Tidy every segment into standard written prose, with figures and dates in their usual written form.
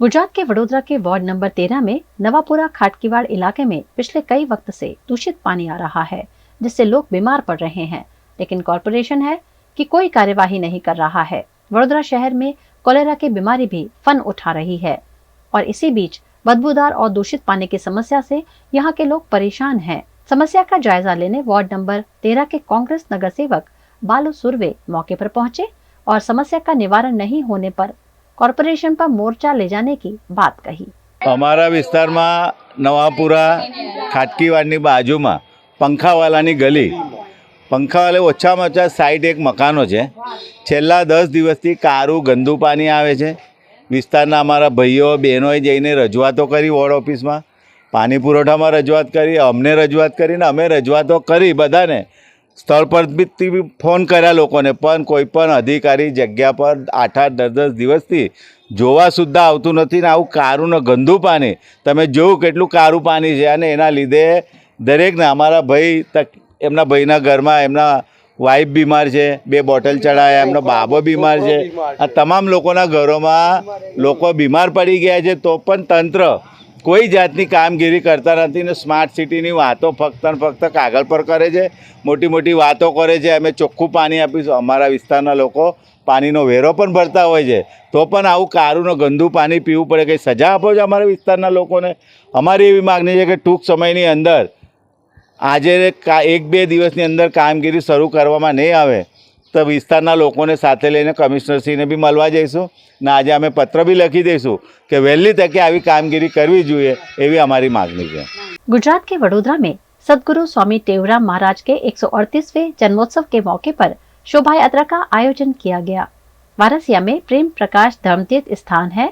गुजरात के वडोदरा के ward number 13 में नवापुरा खाटकीवाड़ इलाके में पिछले कई वक्त से दूषित पानी आ रहा है, जिससे लोग बीमार पड़ रहे हैं। लेकिन कॉरपोरेशन है कि कोई कार्यवाही नहीं कर रहा है। वडोदरा शहर में कोलेरा की बीमारी भी फन उठा रही है और इसी बीच बदबूदार और दूषित पानी की समस्या से यहाँ के लोग परेशान हैं। समस्या का जायजा लेने वार्ड नंबर 13 के कांग्रेस नगर सेवक बालू सुरवे मौके पर पहुंचे और समस्या का निवारण नहीं होने पर कॉर्पोरेशन पर मोर्चा ले जाने की बात कही। અમારા વિસ્તારમાં નવાપુરા ખાટકીવાડની બાજુમાં પંખાવાલાની ગલી પંખાવાલે ઓછામાં ઓછા 61 મકાનો છે। છેલ્લા 10 દિવસથી કારું ગંદુ પાણી આવે છે। વિસ્તારના અમારા ભાઈઓ બહેનોએ જઈને રજૂઆતો કરી, વોર્ડ ઓફિસમાં પાણી પુરવઠામાં રજૂઆત કરી, અમને રજૂઆત કરીને અમે રજૂઆતો કરી બધાને સ્થળ પર બી ફોન કર્યા લોકોને, પણ કોઈ પણ અધિકારી જગ્યા પર 8-8 10-10 દિવસથી જોવા સુદ્ધા આવતું નથી ને આવું કારું ને ગંદુ પાણી તમે જોવું કેટલું કારું પાણી છે અને એના લીધે દરેકને અમારા ભાઈ એમના ભાઈના ઘરમાં એમના વાઈફ બીમાર છે, 2 બોટલ ચડાયા, એમનો બાબો બીમાર છે। આ તમામ લોકોના ઘરોમાં લોકો બીમાર પડી ગયા છે તો પણ તંત્ર કોઈ જાતની કામગીરી કરતા નથી ને સ્માર્ટ સિટીની વાતો ફક્ત કાગળ પર કરે છે, મોટી મોટી વાતો કરે છે। અમે ચોખ્ખું પાણી આપીશું, અમારા વિસ્તારના લોકો પાણીનો વેરો પણ ભરતા હોય છે તો પણ આવું કારું ને ગંદુ પાણી પીવું પડે। કંઈ સજા આપો છો અમારા વિસ્તારના લોકોને। અમારી એવી માગણી છે કે ટૂંક સમયની અંદર આજે 1-2 દિવસની અંદર કામગીરી શરૂ કરવામાં નહીં આવે તો વિસ્તારના લોકોને સાથે લઈને કમિશનરશ્રીને બી મળવા જઈશું ને આજે અમે પત્ર બી લખી દઈશું કે વહેલી તકે આવી કામગીરી કરવી જોઈએ એવી અમારી માગણી છે। गुजरात के वडोदरा में सदगुरु स्वामी टेवराम महाराज के 138वें जन्मोत्सव के मौके पर शोभा यात्रा का आयोजन किया गया। वारसिया में प्रेम प्रकाश धर्मतीर्थ स्थान है,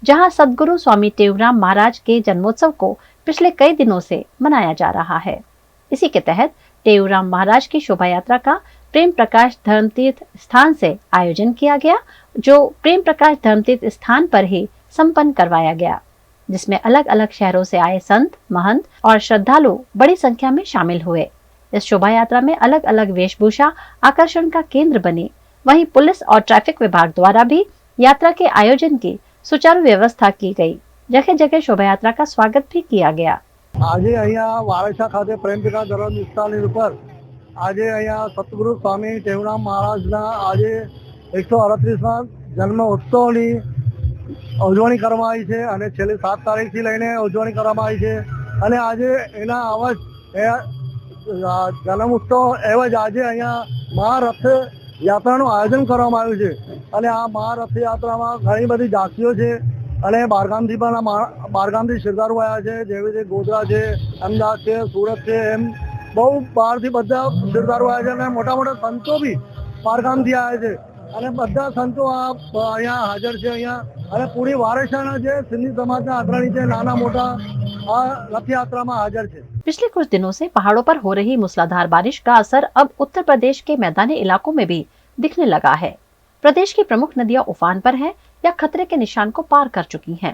जहां सदगुरु स्वामी टेवराम महाराज के जन्मोत्सव को पिछले कई दिनों से मनाया जा रहा है। इसी के तहत टेवराम महाराज की शोभा यात्रा का प्रेम प्रकाश धर्मतीर्थ स्थान से आयोजन किया गया, जो प्रेम प्रकाश धर्मतीर्थ स्थान पर ही संपन्न करवाया गया, जिसमें अलग अलग शहरों से आए संत, महंत और श्रद्धालु बड़ी संख्या में शामिल हुए। इस शोभा यात्रा में अलग अलग वेशभूषा आकर्षण का केंद्र बनी। वहीं पुलिस और ट्रैफिक विभाग द्वारा भी यात्रा के आयोजन की सुचारू व्यवस्था की गई। जगह जगह शोभा यात्रा का स्वागत भी किया गया। આજે અહીંયા વારસા ખાતે પ્રેમ પ્રકાશ ધર્મ સ્થાન ઉપર આજે અહીંયા સતગુરુ સ્વામી ટેવરામ મહારાજના આજે 138મા જન્મ ઉત્સવની ઉજવણી કરવામાં આવી છે અને છેલ્લી 7 તારીખથી લઈને ઉજવણી કરવામાં આવી છે અને આજે એના આવા જન્મ ઉત્સવ એવા જ આજે અહીંયા મહારથ યાત્રાનું આયોજન કરવામાં આવ્યું છે અને આ મહારથ યાત્રામાં ઘણી બધી ઝાંખીઓ છે અને બહારગામથી પણ બહારગામથી શ્રદ્ધાળુ આવ્યા છે, જેવી રીતે ગોધરા છે, અમદાવાદ છે, સુરત છે, એમ બહુ બહારથી બધા શ્રદ્ધાળુ આવ્યા છે અને મોટા મોટા સંતો બી બહારગામથી આવ્યા છે અને બધા સંતો અહીંયા હાજર છે અહીંયા અને પૂરી વારસાના જે સિંધી સમાજના અગ્રણી છે, નાના મોટા આ રથયાत्राમાં હાજર છે। पिछले कुछ दिनों से पहाड़ों पर हो रही मूसलाधार बारिश का असर अब उत्तर प्रदेश के मैदानी इलाकों में भी दिखने लगा है। प्रदेश की प्रमुख नदियां उफान पर हैं या खतरे के निशान को पार कर चुकी हैं,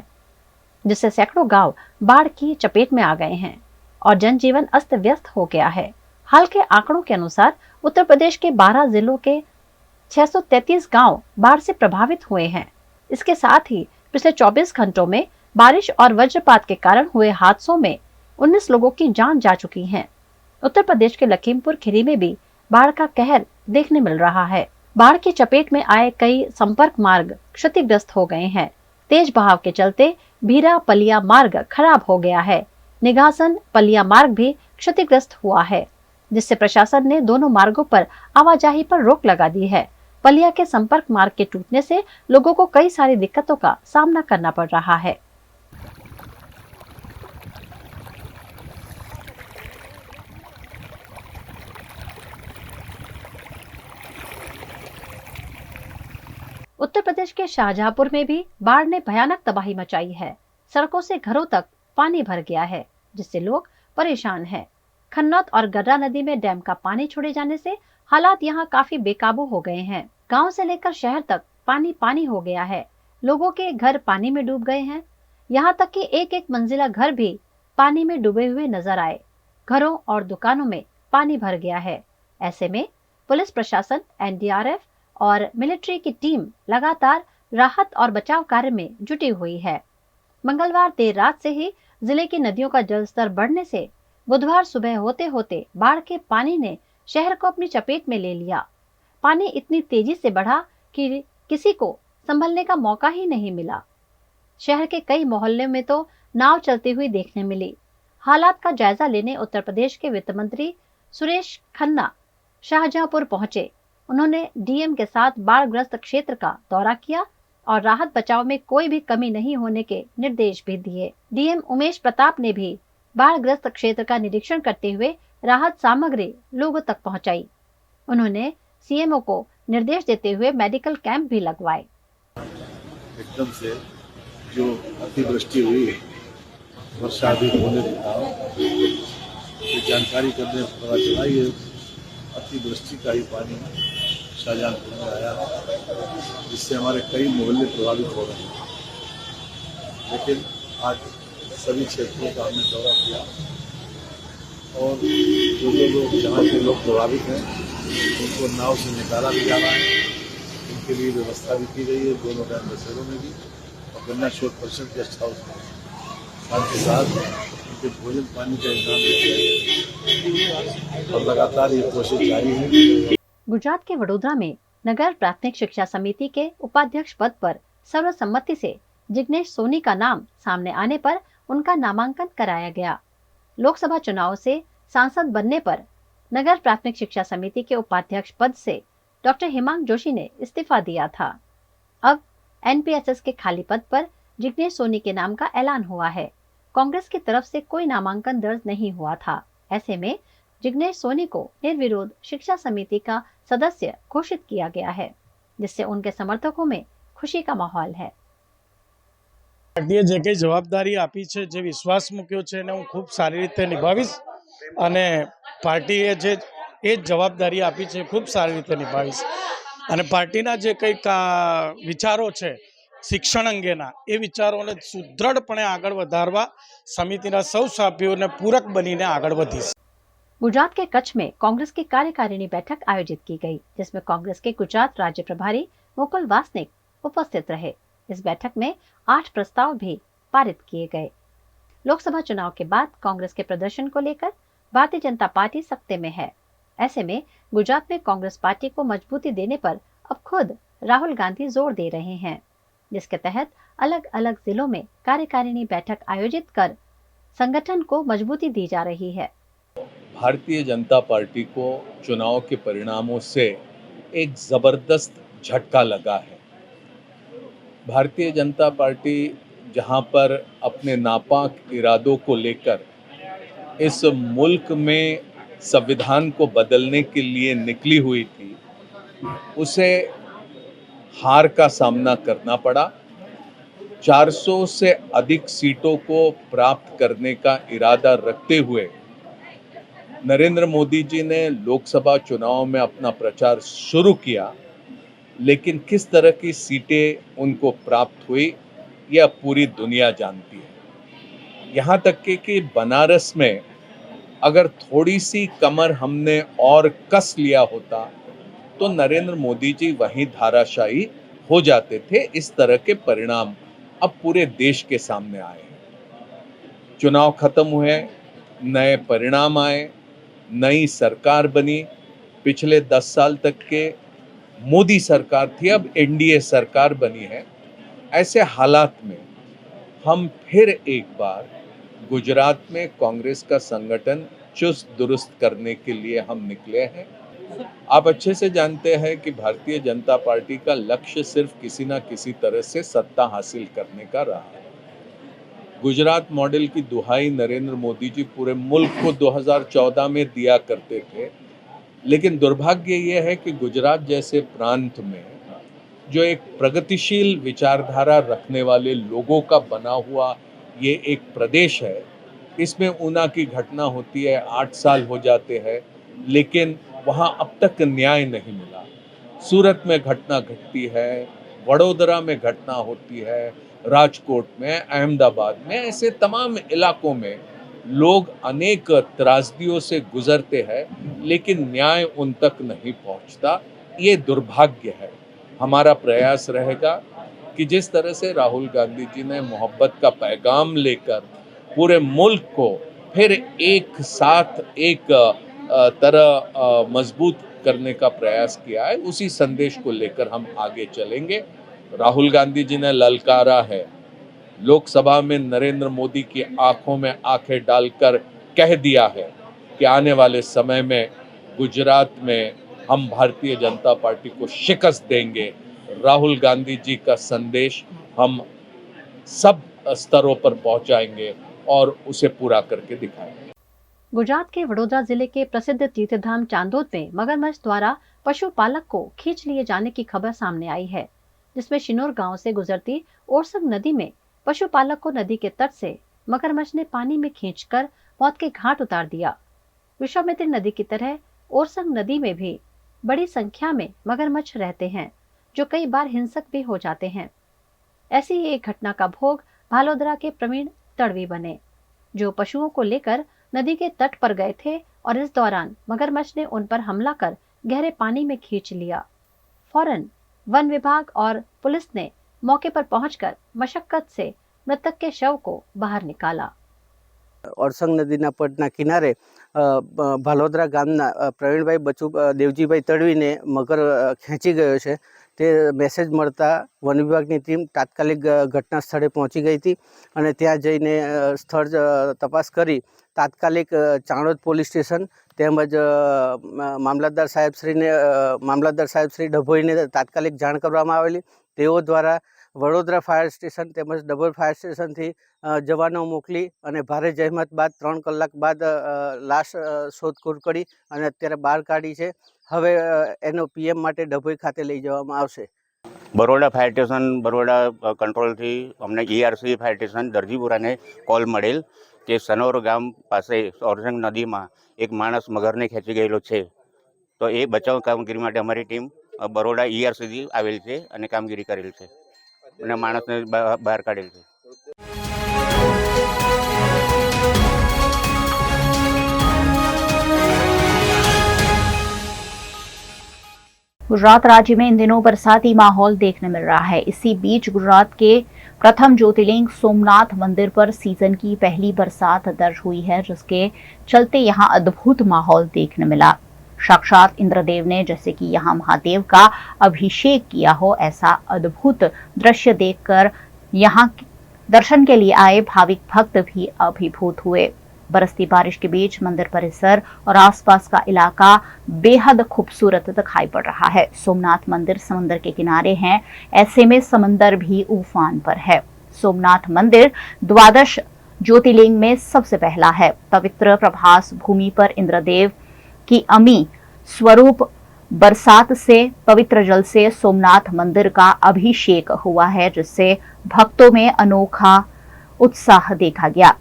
जिससे सैकड़ों गांव बाढ़ की चपेट में आ गए हैं और जनजीवन अस्त व्यस्त हो गया है। हाल के आंकड़ों के अनुसार उत्तर प्रदेश के 12 जिलों के 633 गांव बाढ़ से प्रभावित हुए हैं। इसके साथ ही पिछले 24 घंटों में बारिश और वज्रपात के कारण हुए हादसों में 19 लोगों की जान जा चुकी है। उत्तर प्रदेश के लखीमपुर खीरी में भी बाढ़ का कहर देखने मिल रहा है। बाढ़ की चपेट में आए कई संपर्क मार्ग क्षतिग्रस्त हो गए हैं। तेज बहाव के चलते भीरा पलिया मार्ग खराब हो गया है। निगासन पलिया मार्ग भी क्षतिग्रस्त हुआ है, जिससे प्रशासन ने दोनों मार्गों पर आवाजाही पर रोक लगा दी है। पलिया के संपर्क मार्ग के टूटने से लोगों को कई सारी दिक्कतों का सामना करना पड़ रहा है। उत्तर प्रदेश के शाहजहांपुर में भी बाढ़ ने भयानक तबाही मचाई है। सड़कों से घरों तक पानी भर गया है, जिससे लोग परेशान हैं। खन्नौत और गर्रा नदी में डैम का पानी छोड़े जाने से हालात यहाँ काफी बेकाबू हो गए हैं। गांव से लेकर शहर तक पानी पानी हो गया है। लोगों के घर पानी में डूब गए हैं। यहाँ तक कि एक एक मंजिला घर भी पानी में डूबे हुए नजर आए। घरों और दुकानों में पानी भर गया है। ऐसे में पुलिस प्रशासन, एनडीआरएफ और मिलिट्री की टीम लगातार राहत और बचाव कार्य में जुटी हुई है। मंगलवार देर रात से ही जिले की नदियों का जलस्तर बढ़ने से बुधवार सुबह होते होते बाढ़ के पानी ने शहर को अपनी चपेट में ले लिया। पानी इतनी तेजी से बढ़ा कि किसी को संभलने का मौका ही नहीं मिला। शहर के कई मोहल्ले में तो नाव चलती हुई देखने मिली। हालात का जायजा लेने उत्तर प्रदेश के वित्त मंत्री सुरेश खन्ना शाहजहांपुर पहुंचे। उन्होंने डीएम के साथ बाढ़ग्रस्त क्षेत्र का दौरा किया और राहत बचाव में कोई भी कमी नहीं होने के निर्देश भी दिए। डीएम उमेश प्रताप ने भी बाढ़ग्रस्त क्षेत्र का निरीक्षण करते हुए राहत सामग्री लोगों तक पहुंचाई। उन्होंने सीएमओ को निर्देश देते हुए मेडिकल कैंप भी लगवाए। एकदम से जो अतिवृष्टि हुई, वर्षा अधिक होने दिखा, ये जानकारी करने पता चला ये अतिवृष्टि का ही पानी शाहजहांपुर में आया, जिससे हमारे कई मोहल्ले प्रभावित हो रहे हैं। लेकिन आज सभी क्षेत्रों का हमने दौरा किया और जो लोग जहाँ के लोग प्रभावित हैं उनको नाव से निकाला भी जा रहा है। उनके लिए व्यवस्था भी की गई है, दोनों डैम बसेरों में भी और गन्ना शोध परिषद गेस्ट हाउस में। साथ के साथ उनके भोजन पानी का इंतजाम भी किया गया और लगातार ये कोशिश जारी है। गुजरात के वडोदरा में नगर प्राथमिक शिक्षा समिति के उपाध्यक्ष पद पर सर्वसम्मति से जिग्नेश सोनी का नाम सामने आने पर उनका नामांकन कराया गया। लोकसभा चुनाव से सांसद बनने पर नगर प्राथमिक शिक्षा समिति के उपाध्यक्ष पद से डॉक्टर हिमांग जोशी ने इस्तीफा दिया था। अब एनपीएसएस के खाली पद पर जिग्नेश सोनी के नाम का ऐलान हुआ है। कांग्रेस की तरफ से कोई नामांकन दर्ज नहीं हुआ था। ऐसे में जिग्नेश सोनी को निर्विरोध शिक्षा समिति का सदस्य घोषित किया गया है, जिससे उनके समर्थकों में खुशी का माहौल है। પાર્ટીએ જે કંઈ જવાબદારી આપી છે, જે વિશ્વાસ મૂક્યો છે એને હું ખૂબ સારી રીતે નિભાવીશ અને પાર્ટીએ જે એ જવાબદારી આપી છે ખૂબ સારી રીતે નિભાવીશ અને પાર્ટીના જે કંઈક વિચારો છે શિક્ષણ અંગેના એ વિચારોને સુદૃઢપણે આગળ વધારવા સમિતિના સૌ સભ્યોને પૂરક બનીને આગળ વધીશ। गुजरात के कच्छ में कांग्रेस की कार्यकारिणी बैठक आयोजित की गई, जिसमें कांग्रेस के गुजरात राज्य प्रभारी मुकुल वासनिक उपस्थित रहे। इस बैठक में 8 प्रस्ताव भी पारित किए गए। लोकसभा चुनाव के बाद कांग्रेस के प्रदर्शन को लेकर भारतीय जनता पार्टी सख्ते में है। ऐसे में गुजरात में कांग्रेस पार्टी को मजबूती देने पर अब खुद राहुल गांधी जोर दे रहे हैं, जिसके तहत अलग अलग जिलों में कार्यकारिणी बैठक आयोजित कर संगठन को मजबूती दी जा रही है। भारतीय जनता पार्टी को चुनाव के परिणामों से एक जबरदस्त झटका लगा है। भारतीय जनता पार्टी जहां पर अपने नापाक इरादों को लेकर इस मुल्क में संविधान को बदलने के लिए निकली हुई थी, उसे हार का सामना करना पड़ा। 400 से अधिक सीटों को प्राप्त करने का इरादा रखते हुए नरेंद्र मोदी जी ने लोकसभा चुनाव में अपना प्रचार शुरू किया, लेकिन किस तरह की सीटें उनको प्राप्त हुई यह पूरी दुनिया जानती है। यहाँ तक कि बनारस में अगर थोड़ी सी कमर हमने और कस लिया होता तो नरेंद्र मोदी जी वहीं धाराशायी हो जाते थे। इस तरह के परिणाम अब पूरे देश के सामने आए हैं। चुनाव खत्म हुए, नए परिणाम आए, नई सरकार बनी। पिछले 10 साल तक के मोदी सरकार थी, अब एनडीए सरकार बनी है। ऐसे हालात में हम फिर एक बार गुजरात में कांग्रेस का संगठन चुस्त दुरुस्त करने के लिए हम निकले हैं। आप अच्छे से जानते हैं कि भारतीय जनता पार्टी का लक्ष्य सिर्फ किसी ना किसी तरह से सत्ता हासिल करने का रहा है। गुजरात मॉडल की दुहाई नरेंद्र मोदी जी पूरे मुल्क को 2014 में दिया करते थे, लेकिन दुर्भाग्य ये है कि गुजरात जैसे प्रांत में जो एक प्रगतिशील विचारधारा रखने वाले लोगों का बना हुआ ये एक प्रदेश है, इसमें ऊना की घटना होती है, 8 साल हो जाते हैं, लेकिन वहाँ अब तक न्याय नहीं मिला। सूरत में घटना घटती है, वडोदरा में घटना होती है, राजकोट में, अहमदाबाद में, ऐसे तमाम इलाकों में लोग अनेक त्रासदियों से गुजरते हैं, लेकिन न्याय उन तक नहीं पहुंचता। ये दुर्भाग्य है। हमारा प्रयास रहेगा कि जिस तरह से राहुल गांधी जी ने मोहब्बत का पैगाम लेकर पूरे मुल्क को फिर एक साथ एक तरह मजबूत करने का प्रयास किया है, उसी संदेश को लेकर हम आगे चलेंगे। राहुल गांधी जी ने ललकारा है, लोकसभा में नरेंद्र मोदी की आंखों में आंखें डालकर कह दिया है कि आने वाले समय में गुजरात में हम भारतीय जनता पार्टी को शिकस्त देंगे। राहुल गांधी जी का संदेश हम सब स्तरों पर पहुंचाएंगे और उसे पूरा करके दिखाएंगे। गुजरात के वडोदरा जिले के प्रसिद्ध तीर्थधाम चांदोद में मगरमच्छ द्वारा पशुपालक को खींच लिए जाने की खबर सामने आई है, जिसमें शिनोर गांव से गुजरती ओरसंग नदी में पशुपालक को नदी के तट से मगरमच्छ ने पानी में खींचकर मौत के घाट उतार दिया। विश्वामित्री नदी की तरह ओरसंग नदी में भी बड़ी संख्या में मगरमच्छ रहते हैं, जो कई बार हिंसक भी हो जाते हैं। ऐसी ही एक घटना का भोग भालोदरा के प्रवीण तड़वी बने, जो पशुओं को लेकर नदी के तट पर गए थे और इस दौरान मगरमच्छ ने उन पर हमला कर गहरे पानी में खींच लिया। फौरन वन विभाग और पुलिस ने मौके पर पहुंचकर मशक्कत से मृतक के शव को बाहर निकाला। ઓરસંગ નદીના પટના કિનારે ભાલોદરા ગામના પ્રવીણભાઈ બચુ દેવજીભાઈ તડવીને મગર ખેંચી ગયો છે તે મેસેજ મળતા વન વિભાગની ટીમ તાત્કાલિક ઘટના સ્થળે પહોંચી ગઈ હતી અને ત્યાં જઈને સ્થળ તપાસ કરી તાત્કાલિક ચાણોદ પોલીસ સ્ટેશન તેમજ મામલતદાર સાહેબશ્રી ડભોઈને તાત્કાલિક જાણ કરવામાં આવેલી। તેઓ દ્વારા વડોદરા ફાયર સ્ટેશન તેમજ ડભોઈ ફાયર સ્ટેશનથી જવાનો મોકલી અને ભારે જહેમત બાદ 3 કલાક બાદ લાશ શોધખોળ કરી અને અત્યારે બહાર કાઢી છે। હવે એનો પીએમ માટે ડભોઈ ખાતે લઈ જવામાં આવશે। બરોડા ફાયર સ્ટેશન બરોડા કંટ્રોલથી અમને ERC ફાયર સ્ટેશન દરજીપુરાને કોલ મળેલ કે સનોર ગામ પાસે ઓરસંગ નદીમાં એક માણસ મગરને ખેંચી ગયેલો છે, તો એ બચાવ કામગીરી માટે અમારી ટીમ બરોડા ERCથી આવેલ છે અને કામગીરી કરેલ છે અને માણસને બહાર કાઢેલ છે। गुजरात राज्य में इन दिनों बरसाती माहौल देखने मिल रहा है। इसी बीच गुजरात के प्रथम ज्योतिर्लिंग सोमनाथ मंदिर पर सीजन की पहली बरसात दर्ज हुई है, जिसके चलते यहां अद्भुत माहौल देखने मिला। साक्षात इंद्रदेव ने जैसे कि यहाँ महादेव का अभिषेक किया हो, ऐसा अद्भुत दृश्य देखकर यहाँ दर्शन के लिए आए भाविक भक्त भी अभिभूत हुए। बरसती बारिश के बीच मंदिर परिसर और आसपास का इलाका बेहद खूबसूरत दिखाई पड़ रहा है। सोमनाथ मंदिर समंदर के किनारे है, ऐसे में समंदर भी उफान पर है। सोमनाथ मंदिर 12 ज्योतिर्लिंग में सबसे पहला है। पवित्र प्रभास भूमि पर इंद्रदेव की अमी स्वरूप बरसात से पवित्र जल से सोमनाथ मंदिर का अभिषेक हुआ है, जिससे भक्तों में अनोखा उत्साह देखा गया।